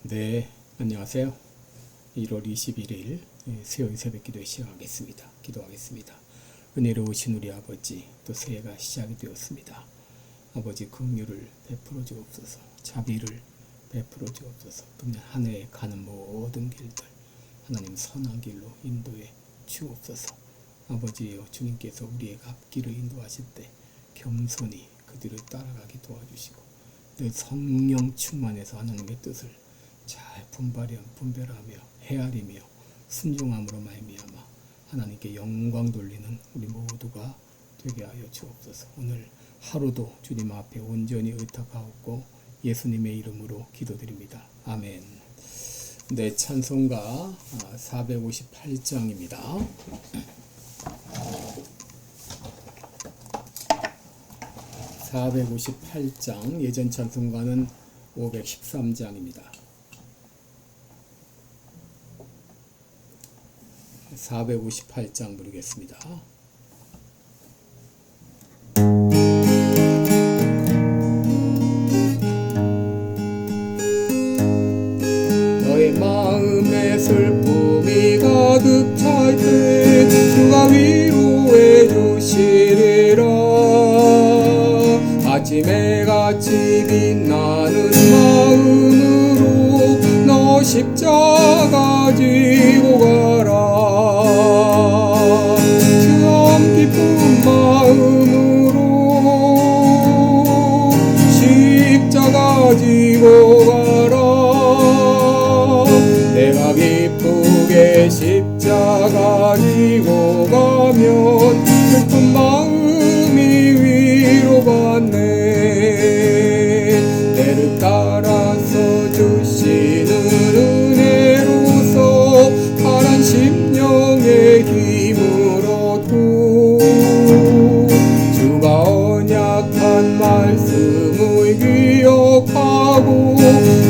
네, 안녕하세요. 1월 21일 수요일 새벽 기도에 시작하겠습니다. 기도하겠습니다. 은혜로우신 우리 아버지, 또 새해가 시작이 되었습니다. 아버지 긍휼을 베풀어 주옵소서, 자비를 베풀어 주옵소서. 금년 한 해에 가는 모든 길들 하나님 선한 길로 인도해 주옵소서. 아버지여, 주님께서 우리의 앞길을 인도하실 때 겸손히 그 뒤를 따라가게 도와주시고 늘 성령 충만해서 하나님의 뜻을 잘 분별하며 헤아리며 순종함으로 말미암아 하나님께 영광 돌리는 우리 모두가 되게 하여 주옵소서. 오늘 하루도 주님 앞에 온전히 의탁하옵고 예수님의 이름으로 기도드립니다. 아멘. 네, 찬송가 458장입니다. 458장, 예전 찬송가는 513장입니다. 458장 부르겠습니다. 너의 마음에 슬픔이 가득 찰 때 주가 위로해 주시리라. 아침에 같이 빛나는 마음으로 너 십자가 지고 가라. 참 기쁜 마음으로 십자가 지고 가라. 내가 기쁘게 십자가 지고 가면 슬픈 마음이 위로받네. 내를 따라서 주시는 은혜로서 파란 심령의 힘을 얻고 주가 언약한 말씀을 기억하고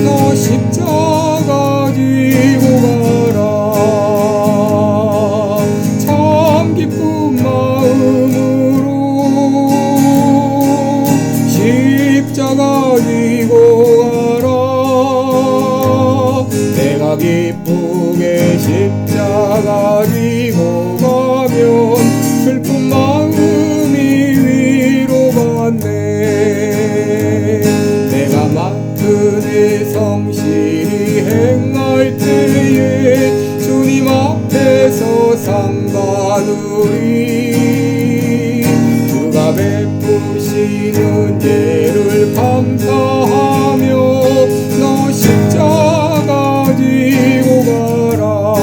너 십자가 지고 가라. 참 기쁜 마음으로 십자가 지고 가라. 내가 기쁘게 십자가 지고 가면 슬픈 마음이 위로받네. 내가 맡은 일 성실히 행할 때에 주님 앞에서 상 받으리. 주가 베푸시는 예를 감사하며 너 십자가 지고 가라.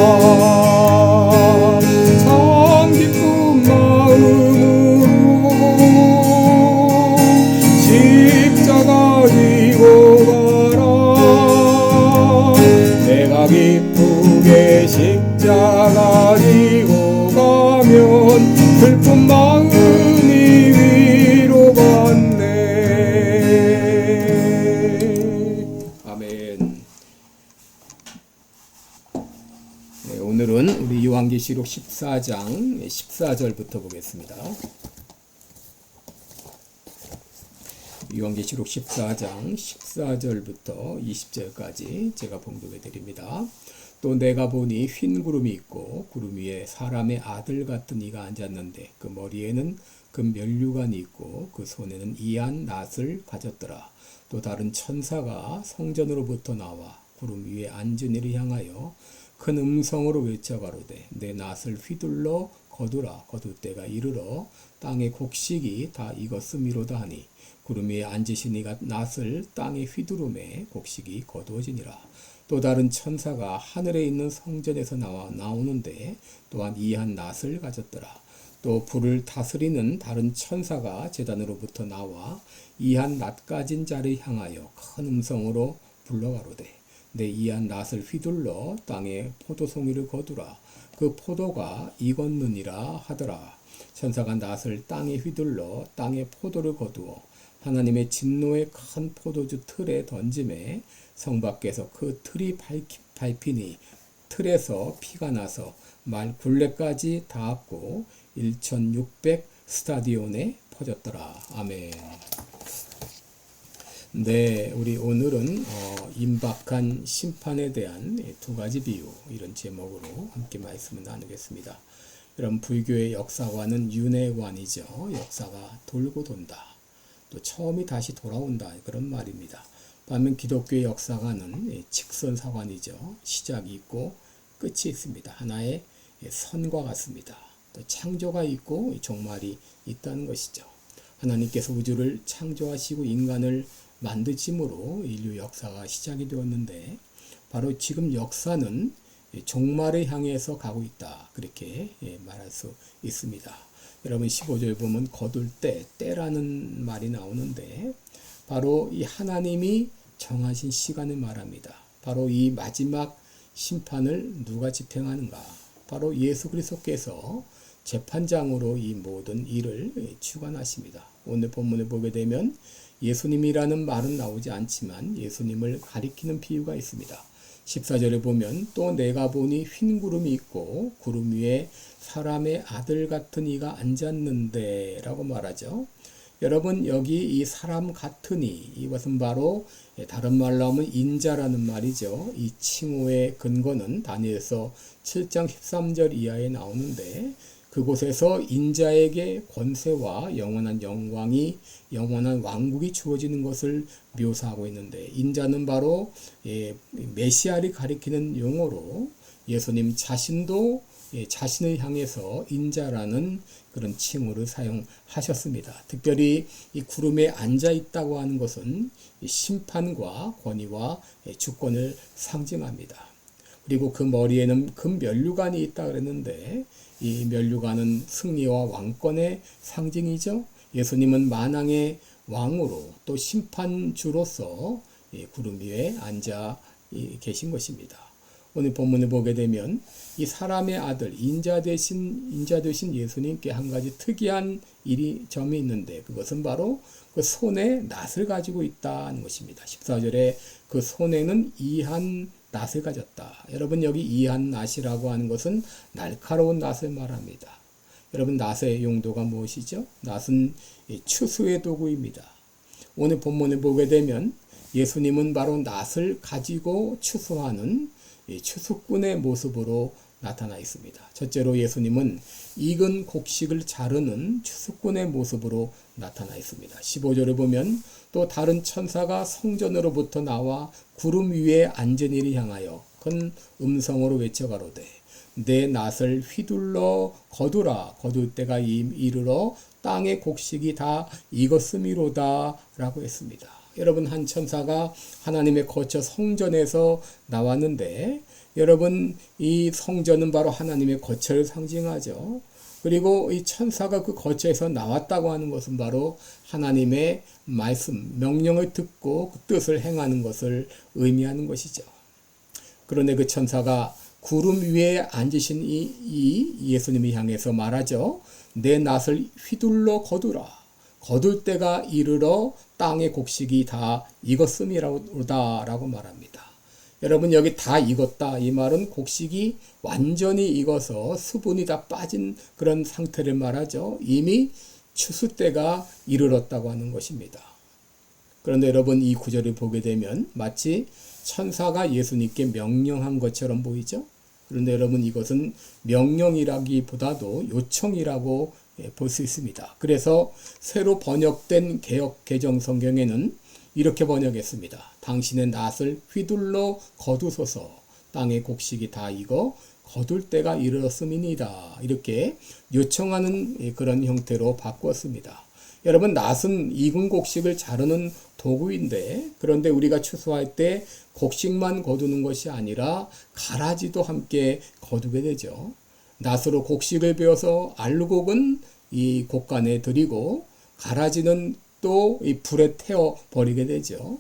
참 기쁜 마음으로 십자가 지고 가라. 내가 기쁘게 십자가 지고 가면 슬픈 마음이 위로받네. 아멘. 네, 오늘은 우리 요한계시록 14장 14절부터 보겠습니다. 요한계시록 14장 14절부터 20절까지 제가 봉독해 드립니다. 또 내가 보니 흰 구름이 있고 구름 위에 사람의 아들 같은 이가 앉았는데 그 머리에는 그 면류관이 있고 그 손에는 이한 낫을 가졌더라. 또 다른 천사가 성전으로부터 나와 구름 위에 앉은 이를 향하여 큰 음성으로 외쳐 가로되 내 낫을 휘둘러 거두라. 거둘 때가 이르러 땅의 곡식이 다 익었음이로다 하니 구름 위에 앉으신 이가 낫을 땅에 휘두르매 곡식이 거두어지니라. 또 다른 천사가 하늘에 있는 성전에서 나오는데 또한 이한 낫을 가졌더라. 또 불을 다스리는 다른 천사가 제단으로부터 나와 이한 낫 가진 자를 향하여 큰 음성으로 불러가로되 내 이한 낫을 휘둘러 땅에 포도송이를 거두라. 그 포도가 익었느니라 하더라. 천사가 낫을 땅에 휘둘러 땅에 포도를 거두어 하나님의 진노의 큰 포도주 틀에 던짐에 성 밖에서 그 틀이 밟히니 틀에서 피가 나서 말 굴레까지 닿았고 1600 스타디온에 퍼졌더라. 아멘. 네, 우리 오늘은 임박한 심판에 대한 두 가지 비유, 이런 제목으로 함께 말씀을 나누겠습니다. 여러분, 불교의 역사관은 윤회관이죠. 역사가 돌고 돈다. 또 처음이 다시 돌아온다. 그런 말입니다. 반면 기독교의 역사관은 직선사관이죠. 시작이 있고 끝이 있습니다. 하나의 선과 같습니다. 또 창조가 있고 종말이 있다는 것이죠. 하나님께서 우주를 창조하시고 인간을 만드심으로 인류 역사가 시작이 되었는데, 바로 지금 역사는 종말을 향해서 가고 있다. 그렇게 말할 수 있습니다. 여러분, 15절 보면 거둘 때라는 말이 나오는데, 바로 이 하나님이 정하신 시간을 말합니다. 바로 이 마지막 심판을 누가 집행하는가? 바로 예수 그리스도께서 재판장으로 이 모든 일을 주관하십니다. 오늘 본문을 보게 되면 예수님이라는 말은 나오지 않지만 예수님을 가리키는 비유가 있습니다. 14절에 보면 또 내가 보니 흰 구름이 있고 구름 위에 사람의 아들 같은 이가 앉았는데 라고 말하죠. 여러분, 여기 이 사람 같은 이, 이것은 바로 다른 말로 하면 인자라는 말이죠. 이 칭호의 근거는 다니엘서 7장 13절 이하에 나오는데, 그곳에서 인자에게 권세와 영원한 영광이, 영원한 왕국이 주어지는 것을 묘사하고 있는데, 인자는 바로 메시아를 가리키는 용어로 예수님 자신도 자신을 향해서 인자라는 그런 칭호를 사용하셨습니다. 특별히 이 구름에 앉아 있다고 하는 것은 심판과 권위와 주권을 상징합니다. 그리고 그 머리에는 금 면류관이 있다 그랬는데, 이 면류관은 승리와 왕권의 상징이죠. 예수님은 만왕의 왕으로 또 심판주로서 구름 위에 앉아 계신 것입니다. 오늘 본문을 보게 되면 이 사람의 아들, 인자 되신 예수님께 한 가지 특이한 점이 있는데, 그것은 바로 그 손에 낫을 가지고 있다는 것입니다. 14절에 그 손에는 이한 낫을 가졌다. 여러분, 여기 이한 낫이라고 하는 것은 날카로운 낫을 말합니다. 여러분, 낫의 용도가 무엇이죠? 낫은 추수의 도구입니다. 오늘 본문을 보게 되면 예수님은 바로 낫을 가지고 추수하는 추수꾼의 모습으로 나타나 있습니다. 첫째로 예수님은 익은 곡식을 자르는 추수꾼의 모습으로 나타나 있습니다. 15절에 보면 또 다른 천사가 성전으로부터 나와 구름 위에 앉은 이를 향하여 큰 음성으로 외쳐가로되 내 낫을 휘둘러 거두라. 거둘 때가 이르러 땅의 곡식이 다 익었음이로다 라고 했습니다. 여러분, 한 천사가 하나님의 거처 성전에서 나왔는데, 여러분, 이 성전은 바로 하나님의 거처를 상징하죠. 그리고 이 천사가 그 거처에서 나왔다고 하는 것은 바로 하나님의 말씀, 명령을 듣고 그 뜻을 행하는 것을 의미하는 것이죠. 그런데 그 천사가 구름 위에 앉으신 이 예수님을 향해서 말하죠. 내 낫을 휘둘러 거두라. 거둘 때가 이르러 땅의 곡식이 다 익었음이로다 라고 말합니다. 여러분, 여기 다 익었다, 이 말은 곡식이 완전히 익어서 수분이 다 빠진 그런 상태를 말하죠. 이미 추수 때가 이르렀다고 하는 것입니다. 그런데 여러분, 이 구절을 보게 되면 마치 천사가 예수님께 명령한 것처럼 보이죠. 그런데 여러분, 이것은 명령이라기보다도 요청이라고 볼 수 있습니다. 그래서 새로 번역된 개역 개정 성경에는 이렇게 번역했습니다. 당신의 낫을 휘둘러 거두소서. 땅의 곡식이 다 익어 거둘 때가 이르렀음이니이다. 이렇게 요청하는 그런 형태로 바꾸었습니다. 여러분, 낫은 익은 곡식을 자르는 도구인데, 그런데 우리가 추수할 때 곡식만 거두는 것이 아니라 가라지도 함께 거두게 되죠. 낫으로 곡식을 베어서 알곡은 이 곡간에 들이고 가라지는 또 이 불에 태워 버리게 되죠.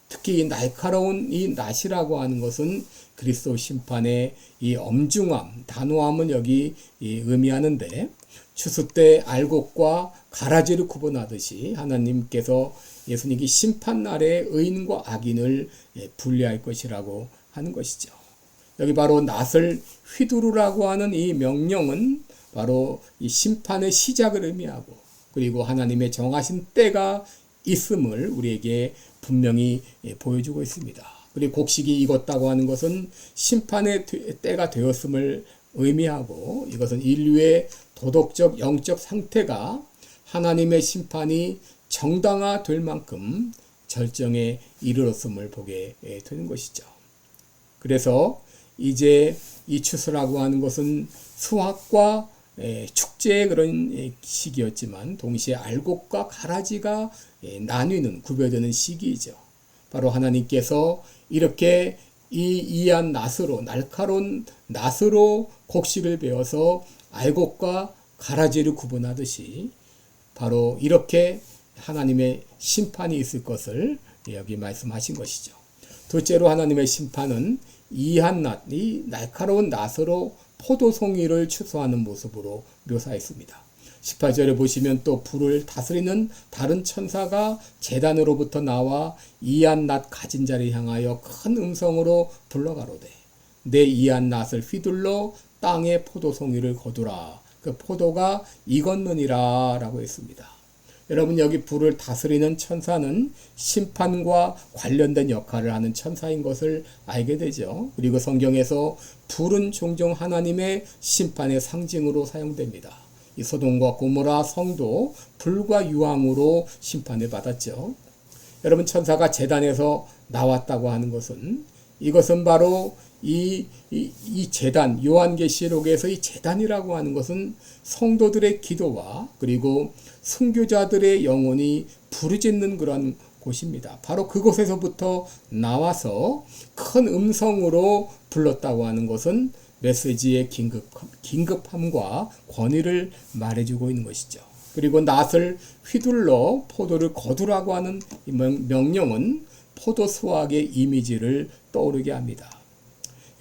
특히 이 날카로운 이 낫이라고 하는 것은 그리스도 심판의 이 엄중함, 단호함은 여기 의미하는데, 추수 때 알곡과 가라지를 구분하듯이 하나님께서 예수님이 심판 날에 의인과 악인을 분리할 것이라고 하는 것이죠. 여기 바로 낫을 휘두르라고 하는 이 명령은 바로 이 심판의 시작을 의미하고, 그리고 하나님의 정하신 때가 있음을 우리에게 분명히 보여주고 있습니다. 그리고 곡식이 익었다고 하는 것은 심판의 때가 되었음을 의미하고 이것은 인류의 도덕적 영적 상태가 하나님의 심판이 정당화될 만큼 절정에 이르렀음을 보게 되는 것이죠. 그래서 이제 이 추수라고 하는 것은 수확과 축제의 그런 시기였지만 동시에 알곡과 가라지가 나뉘는 구별되는 시기이죠. 바로 하나님께서 이렇게 이 이한 낫으로 날카로운 낫으로 곡식을 베어서 알곡과 가라지를 구분하듯이 바로 이렇게 하나님의 심판이 있을 것을 여기 말씀하신 것이죠. 둘째로 하나님의 심판은 이한 낫, 이 날카로운 낫으로 포도송이를 추수하는 모습으로 묘사했습니다. 18절에 보시면 또 불을 다스리는 다른 천사가 제단으로부터 나와 이한 낫 가진 자를 향하여 큰 음성으로 불러가로되 내 이한 낫을 휘둘러 땅에 포도송이를 거두라. 그 포도가 익었느니라 라고 했습니다. 여러분 여기 불을 다스리는 천사는 심판과 관련된 역할을 하는 천사인 것을 알게 되죠. 그리고 성경에서 불은 종종 하나님의 심판의 상징으로 사용됩니다. 이 소돔과 고모라 성도 불과 유황으로 심판을 받았죠. 여러분 천사가 제단에서 나왔다고 하는 것은 이것은 바로 이 제단, 요한계시록에서 이 제단이라고 하는 것은 성도들의 기도와 그리고 순교자들의 영혼이 부르짖는 그런 곳입니다. 바로 그곳에서부터 나와서 큰 음성으로 불렀다고 하는 것은 메시지의 긴급함과 권위를 말해주고 있는 것이죠. 그리고 낫을 휘둘러 포도를 거두라고 하는 명령은 포도 수확의 이미지를 떠오르게 합니다.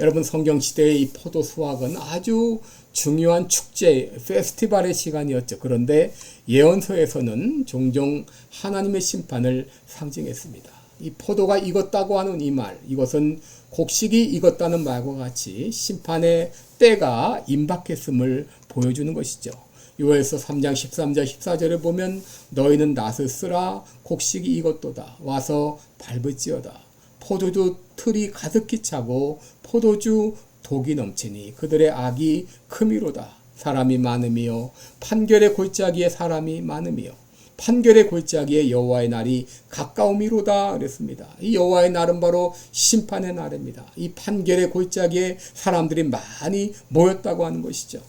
여러분 성경 시대의 이 포도 수확은 아주 중요한 축제, 페스티벌의 시간이었죠. 그런데 예언서에서는 종종 하나님의 심판을 상징했습니다. 이 포도가 익었다고 하는 이 말, 이것은 곡식이 익었다는 말과 같이 심판의 때가 임박했음을 보여주는 것이죠. 요엘서 3장 13절 14절에 보면 너희는 낫을 쓰라 곡식이 익었도다 와서 밟을지어다 포도주 틀이 가득히 차고 포도주 독이 넘치니 그들의 악이 크미로다 사람이 많으며 판결의 골짜기에 사람이 많으며 판결의 골짜기에 여호와의 날이 가까우미로다 그랬습니다. 이 여호와의 날은 바로 심판의 날입니다. 이 판결의 골짜기에 사람들이 많이 모였다고 하는 것이죠.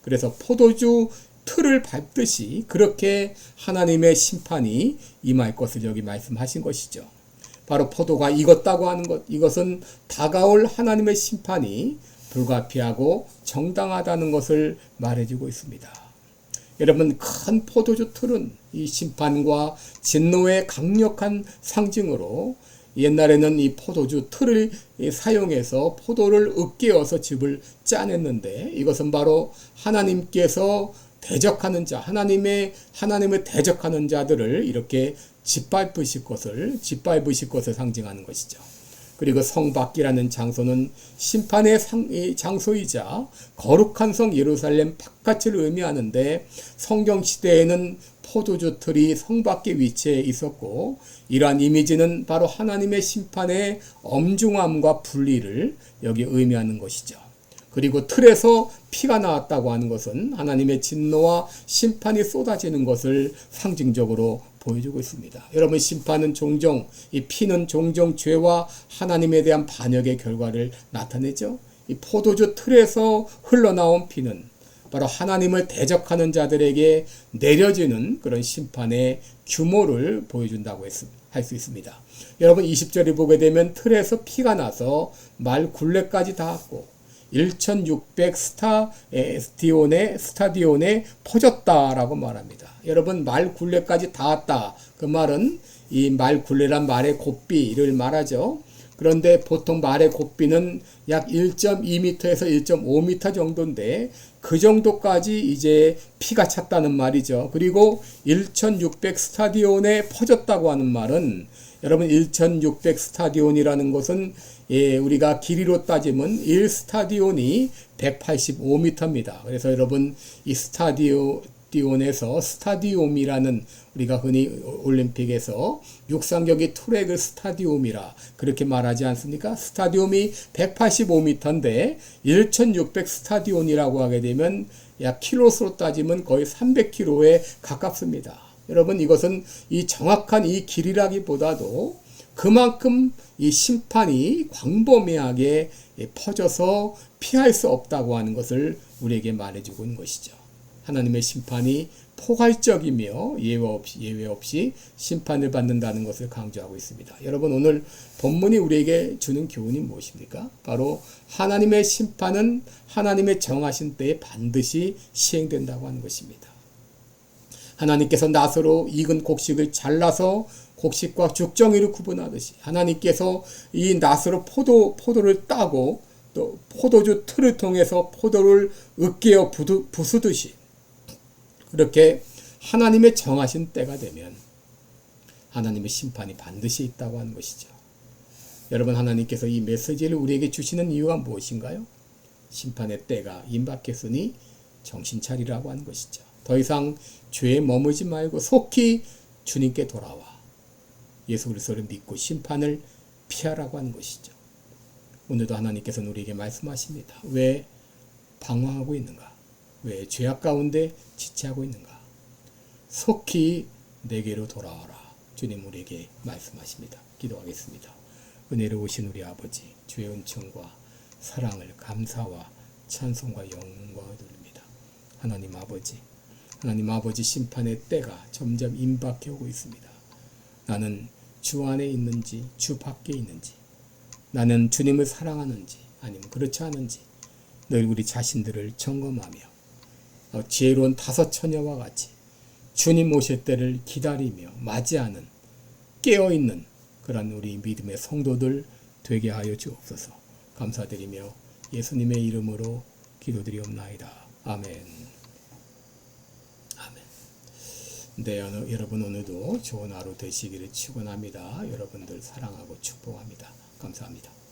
그래서 포도주 틀을 밟듯이 그렇게 하나님의 심판이 임할 것을 여기 말씀하신 것이죠. 바로 포도가 익었다고 하는 것, 이것은 다가올 하나님의 심판이 불가피하고 정당하다는 것을 말해주고 있습니다. 여러분 큰 포도주 틀은 이 심판과 진노의 강력한 상징으로 옛날에는 이 포도주 틀을 사용해서 포도를 으깨어서 즙을 짜냈는데 이것은 바로 하나님께서 대적하는 자, 하나님을 대적하는 자들을 이렇게 짓밟으실 것을 상징하는 것이죠. 그리고 성밖이라는 장소는 심판의 장소이자 거룩한 성 예루살렘 바깥을 의미하는데 성경 시대에는 포도주 틀이 성밖에 위치해 있었고 이러한 이미지는 바로 하나님의 심판의 엄중함과 분리를 여기 의미하는 것이죠. 그리고 틀에서 피가 나왔다고 하는 것은 하나님의 진노와 심판이 쏟아지는 것을 상징적으로 보여주고 있습니다. 여러분 심판은 종종 이 피는 종종 죄와 하나님에 대한 반역의 결과를 나타내죠. 이 포도주 틀에서 흘러나온 피는 바로 하나님을 대적하는 자들에게 내려지는 그런 심판의 규모를 보여준다고 할 수 있습니다. 여러분 20절에 보게 되면 틀에서 피가 나서 말 굴레까지 닿았고 1600 스타디온에 퍼졌다라고 말합니다. 여러분 말 굴레까지 닿았다. 그 말은 이 말 굴레란 말의 곱비를 말하죠. 그런데 보통 말의 곱비는 약 1.2m에서 1.5m 정도인데 그 정도까지 이제 피가 찼다는 말이죠. 그리고 1600 스타디온에 퍼졌다고 하는 말은 여러분 1600 스타디온이라는 것은 우리가 길이로 따지면 1스타디온이 185m입니다. 그래서 여러분 이 스타디온에서 스타디움이라는 우리가 흔히 올림픽에서 육상경기 트랙을 스타디움이라 그렇게 말하지 않습니까? 스타디움이 185m인데 1600 스타디온이라고 하게 되면 약 킬로수로 따지면 거의 300km에 가깝습니다. 여러분 이것은 이 정확한 이 길이라기보다도 그만큼 이 심판이 광범위하게 퍼져서 피할 수 없다고 하는 것을 우리에게 말해주고 있는 것이죠. 하나님의 심판이 포괄적이며 예외 없이 심판을 받는다는 것을 강조하고 있습니다. 여러분 오늘 본문이 우리에게 주는 교훈이 무엇입니까? 바로 하나님의 심판은 하나님의 정하신 때에 반드시 시행된다고 하는 것입니다. 하나님께서 낫으로 익은 곡식을 잘라서 곡식과 죽정이를 구분하듯이 하나님께서 이 낫으로 포도를 따고 또 포도주 틀을 통해서 포도를 으깨어 부수듯이 그렇게 하나님의 정하신 때가 되면 하나님의 심판이 반드시 있다고 하는 것이죠. 여러분 하나님께서 이 메시지를 우리에게 주시는 이유가 무엇인가요? 심판의 때가 임박했으니 정신 차리라고 하는 것이죠. 더 이상 죄에 머무지 말고 속히 주님께 돌아와 예수 그리스도를 믿고 심판을 피하라고 하는 것이죠. 오늘도 하나님께서는 우리에게 말씀하십니다. 왜 방황하고 있는가? 왜 죄악 가운데 지체하고 있는가? 속히 내게로 돌아와라. 주님 우리에게 말씀하십니다. 기도하겠습니다. 은혜로우신 우리 아버지 주의 은총과 사랑을 감사와 찬송과 영광을 드립니다. 하나님 아버지 심판의 때가 점점 임박해 오고 있습니다. 나는 주 안에 있는지 주 밖에 있는지 나는 주님을 사랑하는지 아니면 그렇지 않은지 늘 우리 자신들을 점검하며 지혜로운 다섯 처녀와 같이 주님 오실 때를 기다리며 맞이하는 깨어있는 그런 우리 믿음의 성도들 되게 하여 주옵소서. 감사드리며 예수님의 이름으로 기도드리옵나이다. 아멘. 네, 여러분 오늘도 좋은 하루 되시기를 축원합니다. 여러분들 사랑하고 축복합니다. 감사합니다.